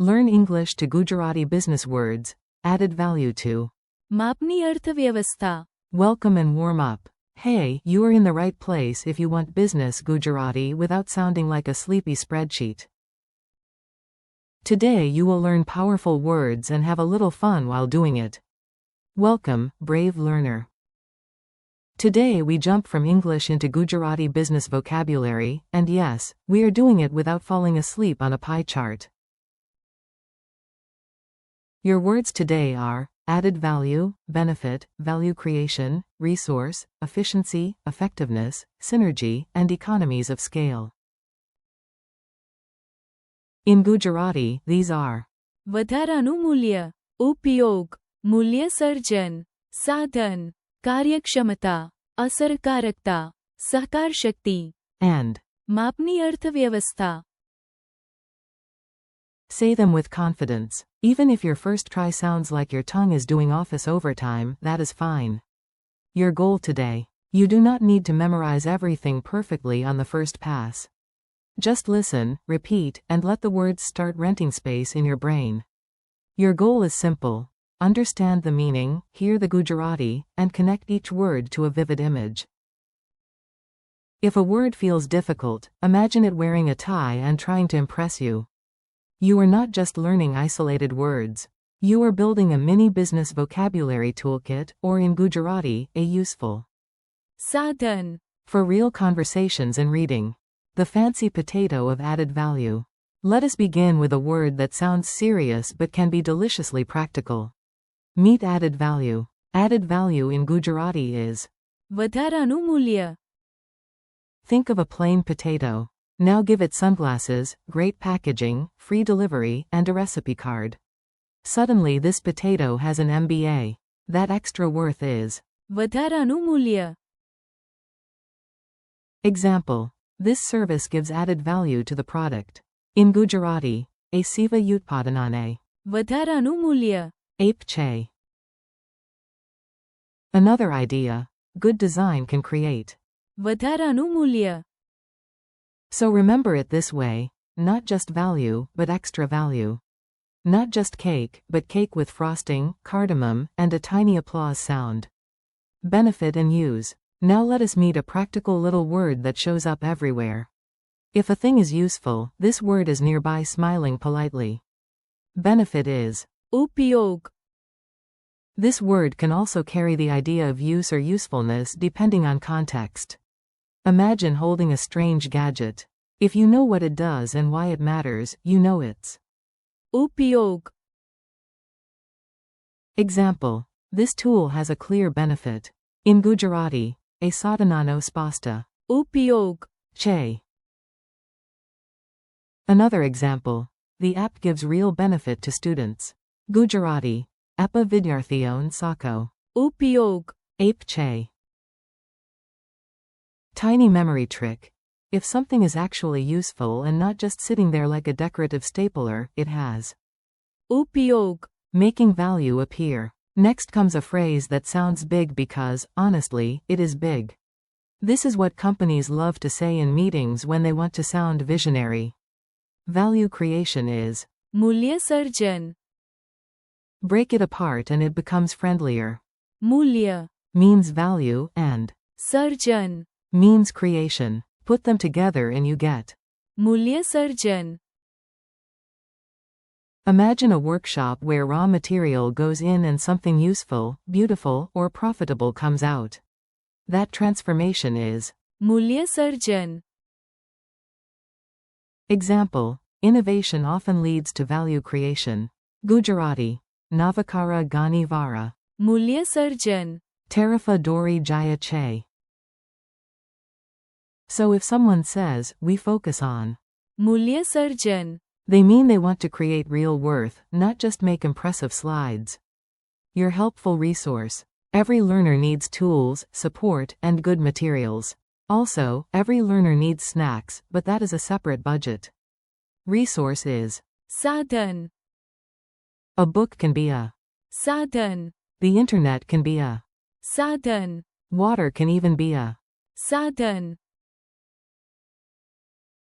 Learn English to Gujarati business words. Added value to. માપની અર્થવ્યવસ્થા. Welcome and warm up. Hey, you are in the right place if you want business Gujarati without sounding like a sleepy spreadsheet. Today you will learn powerful words and have a little fun while doing it. Welcome, brave learner. Today we jump from English into Gujarati business vocabulary, and yes, we are doing it without falling asleep on a pie chart. Your words today are added value, benefit, value creation, resource, efficiency, effectiveness, synergy, and economies of scale. In Gujarati, these are વધારાનું મૂલ્ય, ઉપયોગ, મૂલ્ય સર્જન, સાધન, કાર્યક્ષમતા, અસરકારકતા, સહકાર શક્તિ, and. માપની અર્થવ્યવસ્થા. Say them with confidence. Even if your first try sounds like your tongue is doing office overtime, that is fine. Your goal today. You do not need to memorize everything perfectly on the first pass. Just listen, repeat, and let the words start renting space in your brain. Your goal is simple. Understand the meaning, hear the Gujarati, and connect each word to a vivid image. If a word feels difficult, imagine it wearing a tie and trying to impress you. You are not just learning isolated words. You are building a mini business vocabulary toolkit, or in Gujarati, a useful સાધન. for real conversations and reading. The fancy potato of added value. Let us begin with a word that sounds serious but can be deliciously practical. Meet added value. Added value in Gujarati is વધારાનું મૂલ્ય. think of a plain potato. Now give it sunglasses, great packaging, free delivery, and a recipe card. Suddenly this potato has an MBA. That extra worth is વધારાનું મૂલ્ય. Example. This service gives added value to the product. In Gujarati, a seva utpadanane. વધારાનું મૂલ્ય. Ape che. Another idea. Good design can create. વધારાનું મૂલ્ય. So remember it this way, not just value, but extra value. Not just cake, but cake with frosting, cardamom, and a tiny applause sound. Benefit and use. Now let us meet a practical little word that shows up everywhere. If a thing is useful, this word is nearby smiling politely. Benefit is ઉપયોગ. This word can also carry the idea of use or usefulness depending on context. Imagine holding a strange gadget. If you know what it does and why it matters, you know it's ઉપયોગ. Example. This tool has a clear benefit. In Gujarati, a sadhanano spasta. ઉપયોગ. Che. Another example. The app gives real benefit to students. Gujarati. Apa vidyarthion sako. ઉપયોગ. Ape che. Tiny memory trick. If something is actually useful and not just sitting there like a decorative stapler, it has ઉપયોગ. making value appear. Next comes a phrase that sounds big because, honestly, it is big. This is what companies love to say in meetings when they want to sound visionary. Value creation is મૂલ્ય સર્જન. break it apart and it becomes friendlier. મૂલ્ય. Means value and surgeon. means creation. Put them together and you get મૂલ્ય સર્જન. Imagine a workshop where raw material goes in and something useful, beautiful, or profitable comes out. That transformation is મૂલ્ય સર્જન. Example. Innovation often leads to value creation. Gujarati. Navakara gani vara. મૂલ્ય સર્જન. Tarifa dori jaya che. So if someone says, we focus on, મૂલ્ય સર્જન. they mean they want to create real worth, not just make impressive slides. Your helpful resource. Every learner needs tools, support, and good materials. Also, every learner needs snacks, but that is a separate budget. Resource is સાધન. a book can be a સાધન. the internet can be a સાધન. water can even be a સાધન.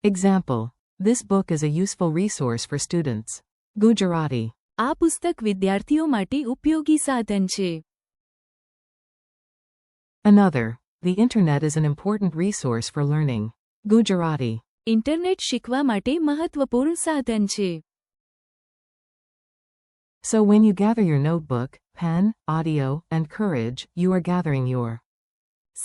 example. This book is a useful resource for students. Gujarati. આ પુસ્તક વિદ્યાર્થીઓ માટે ઉપયોગી સાધન છે. Another. The internet is an important resource for learning. Gujarati. Internet શીખવા માટે મહત્વપૂર્ણ સાધન છે. So when you gather your notebook, pen, audio, and courage, you are gathering your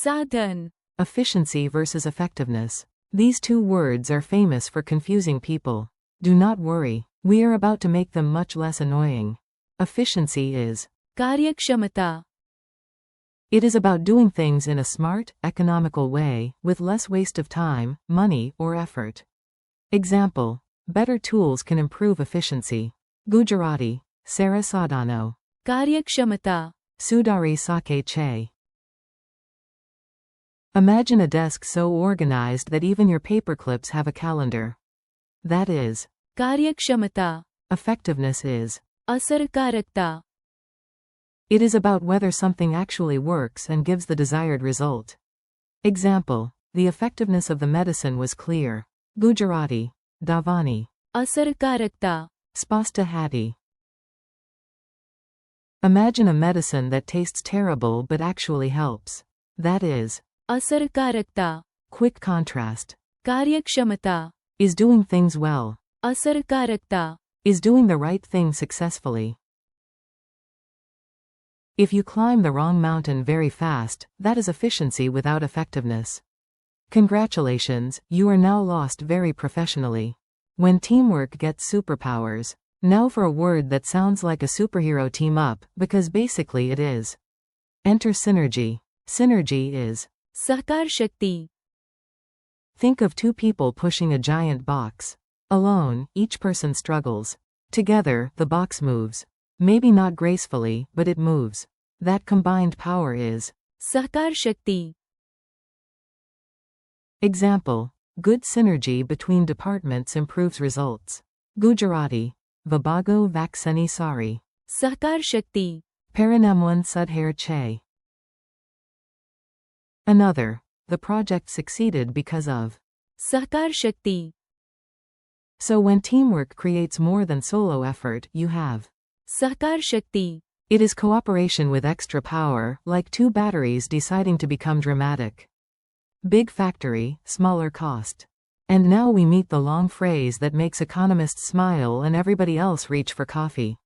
સાધન. efficiency versus effectiveness. These two words are famous for confusing people. Do not worry. We are about to make them much less annoying. Efficiency is. કાર્યક્ષમતા. It is about doing things in a smart, economical way, with less waste of time, money, or effort. Example. Better tools can improve efficiency. Gujarati. Sarah Sadano. કાર્યક્ષમતા. Sudari Sake Che. Imagine a desk so organized that even your paperclips have a calendar. That is. કાર્યક્ષમતા. Effectiveness is. અસરકારકતા. It is about whether something actually works and gives the desired result. Example. The effectiveness of the medicine was clear. Gujarati. Davani. અસરકારકતા. Spasta Hati. Imagine a medicine that tastes terrible but actually helps. That is. અસરકારકતા. Quick contrast. કાર્યક્ષમતા. Is doing things well. અસરકારકતા. Is doing the right thing successfully. If you climb the wrong mountain very fast, that is efficiency without effectiveness. Congratulations, you are now lost very professionally. When teamwork gets superpowers. Now for a word that sounds like a superhero team up, because basically it is. Enter synergy. Synergy is. સહકાર શક્તિ. Think of two people pushing a giant box. Alone, each person struggles. Together, the box moves. Maybe not gracefully, but it moves. That combined power is. સહકાર શક્તિ. Example. Good synergy between departments improves results. Gujarati. Vibago Vaksani Sari. સહકાર શક્તિ. Parinamuan Sudhair Che. Another. The project succeeded because of. સહકાર શક્તિ. So when teamwork creates more than solo effort, you have. સહકાર શક્તિ. It is cooperation with extra power, like two batteries deciding to become dramatic. Big factory, smaller cost. And now we meet the long phrase that makes economists smile and everybody else reach for coffee.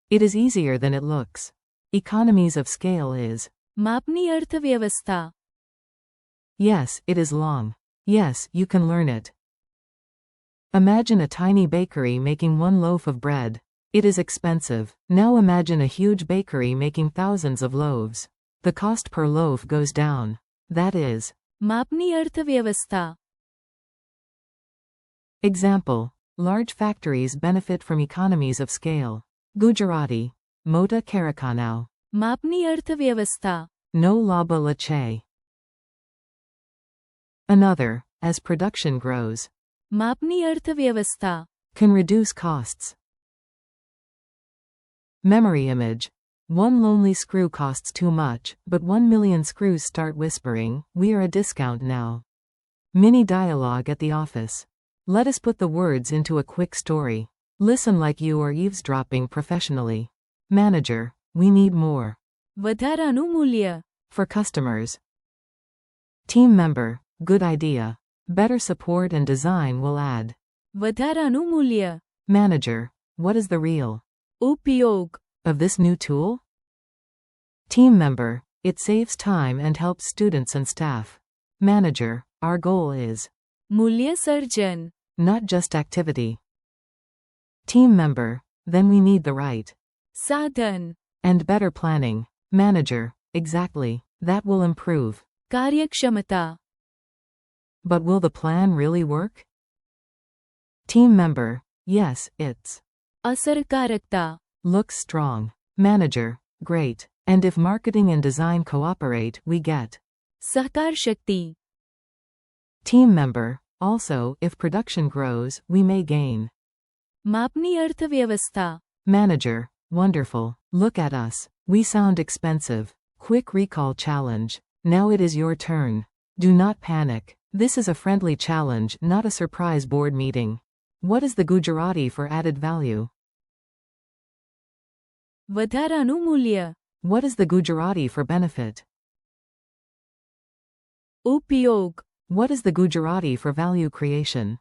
It is easier than it looks. Economies of scale is. માપની અર્થવ્યવસ્થા. Yes, it is long. Yes, you can learn it. Imagine a tiny bakery making one loaf of bread. It is expensive. Now imagine a huge bakery making thousands of loaves. The cost per loaf goes down. That is. માપની અર્થવ્યવસ્થા. Example. Large factories benefit from economies of scale. Gujarati. Mota Karakanau. માપની અર્થવ્યવસ્થા. No laba lache. Another. As production grows. માપની અર્થવ્યવસ્થા. Can reduce costs. Memory image. One lonely screw costs too much, but 1 million screws start whispering, we are a discount now. Mini dialogue at the office. Let us put the words into a quick story. Listen like you are eavesdropping professionally. Manager. We need more. વધારાનું મૂલ્ય. For customers. Team member. Good idea. Better support and design will add. વધારાનું મૂલ્ય. Manager. What is the real ઉપયોગ. of this new tool? Team member. It saves time and helps students and staff. Manager. Our goal is. મૂલ્ય સર્જન. Not just activity. Team member. Then we need the right. સાધન. And better planning. Manager. Exactly. That will improve. કાર્યક્ષમતા. But will the plan really work? Team member. Yes, it's. અસરકારકતા. Looks strong. Manager. Great. And if marketing and design cooperate, we get. સહકાર શક્તિ. Team member. Also, if production grows, we may gain. માપની અર્થવ્યવસ્થા. Manager. Wonderful. Look at us. We sound expensive. Quick recall challenge. Now it is your turn. Do not panic. This is a friendly challenge, not a surprise board meeting. What is the Gujarati for added value? વધારાનું મૂલ્ય. What is the Gujarati for benefit? ઉપયોગ. What is the Gujarati for value creation?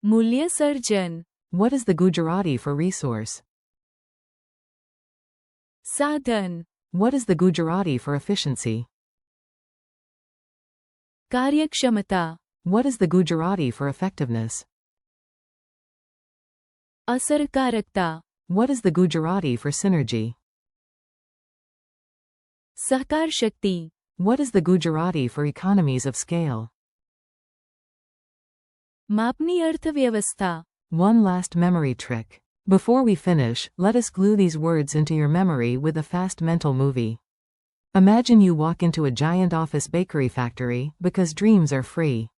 મૂલ્ય સર્જન. What is the Gujarati for resource? સાધન. What is the Gujarati for efficiency? કાર્યક્ષમતા. What is the Gujarati for effectiveness? અસરકારકતા. What is the Gujarati for synergy? સહકાર શક્તિ. What is the Gujarati for economies of scale? માપની અર્થવ્યવસ્થા. One last memory trick. Before we finish, let us glue these words into your memory with a fast mental movie. Imagine you walk into a giant office bakery factory, because dreams are free.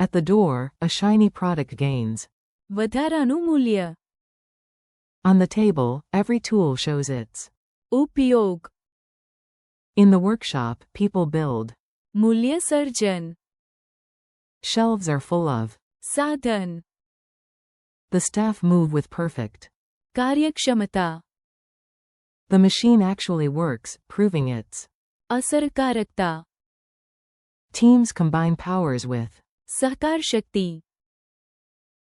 At the door, a shiny product gains. વધારાનું મૂલ્ય. On the table, every tool shows its. ઉપયોગ. In the workshop, people build. મૂલ્ય સર્જન. Shelves are full of. સાધન. The staff move with perfect. કાર્યક્ષમતા. The machine actually works, proving its. અસરકારકતા. Teams combine powers with. સહકાર શક્તિ.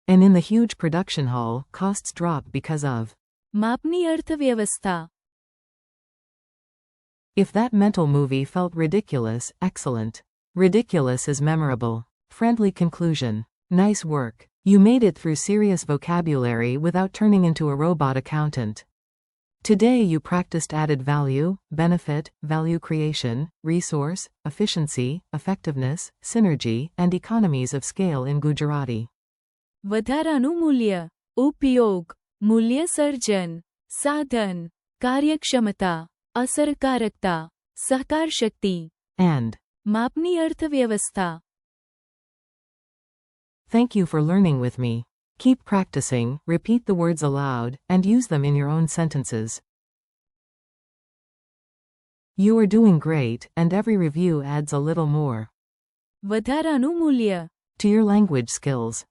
And in the huge production hall, costs drop because of. માપની અર્થવ્યવસ્થા. If that mental movie felt ridiculous, excellent. Ridiculous is memorable. Friendly conclusion. Nice work. You made it through serious vocabulary without turning into a robot accountant. Today you practiced added value, benefit, value creation, resource, efficiency, effectiveness, synergy, and economies of scale in Gujarati. વધારાનું મૂલ્ય. ઉપયોગ. મૂલ્ય સર્જન. સાધન. કાર્યક્ષમતા. અસરકારકતા. સહકાર શક્તિ. And. માપની અર્થવ્યવસ્થા. Thank you for learning with me. Keep practicing, repeat the words aloud, and use them in your own sentences. You are doing great, and every review adds a little more. વધારાનું મૂલ્ય. To your language skills.